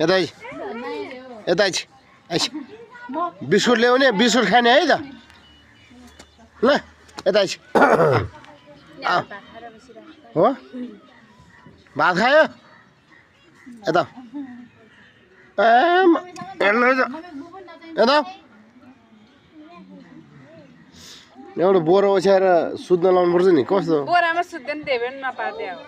यता आइज यता आइज आइज बिस्कुट ल्याउने बिस्कुट खाने है त ल यता आइज हो भात खायो यता यता एउटा बोरा ओछ्याएर सुत्न लाउनु पर्छ नि कस्तो बोरामा सुत्दैन त्यही पनि नपार्दै हो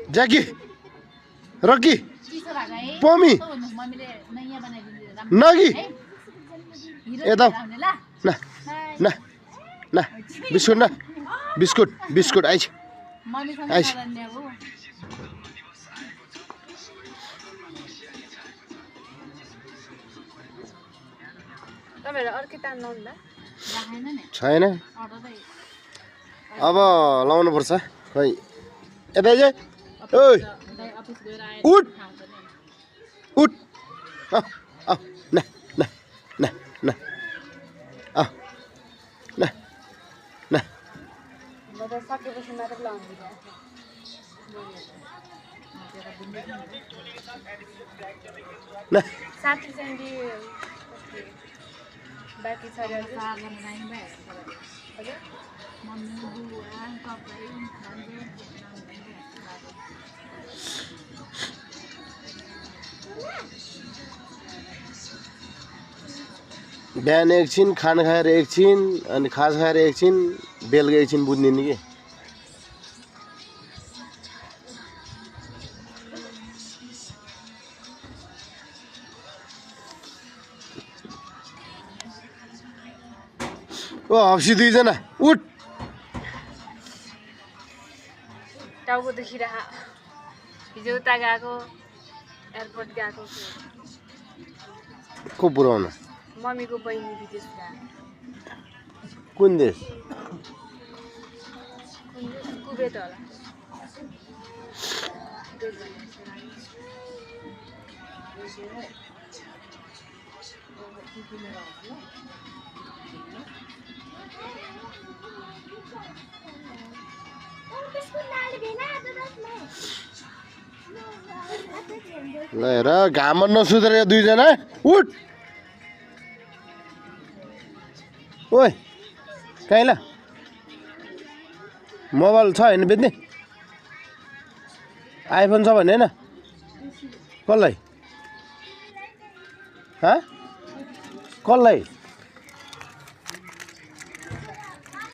ज्याकी रकी पमी नगी यता न न न बिस्कुट न बिस्कुट बिस्कुट आइज आइज छैन अब लाउनु पर्छ खै यता आइज ओइ उठ उठ न न न न न न न बाकी बिहान एकछिन खाना खाएर एकछिन अनि खाजा खाएर एकछिन बेलुका एकछिन बुझ्ने नि के ओ हप्सी दुईजना उठ टाउको दुखिरह हिजो उता गएको एयरपोर्ट गएको को पुऱ्याउन मम्मीको बहिनी विदेश गएको कुन देश कुवेत होला ल हेर घाममा नसुतेर दुईजना उठ ओइ कहीँ ल मोबाइल छ होइन बेच्ने आइफोन छ भने होइन कसलाई कसलाई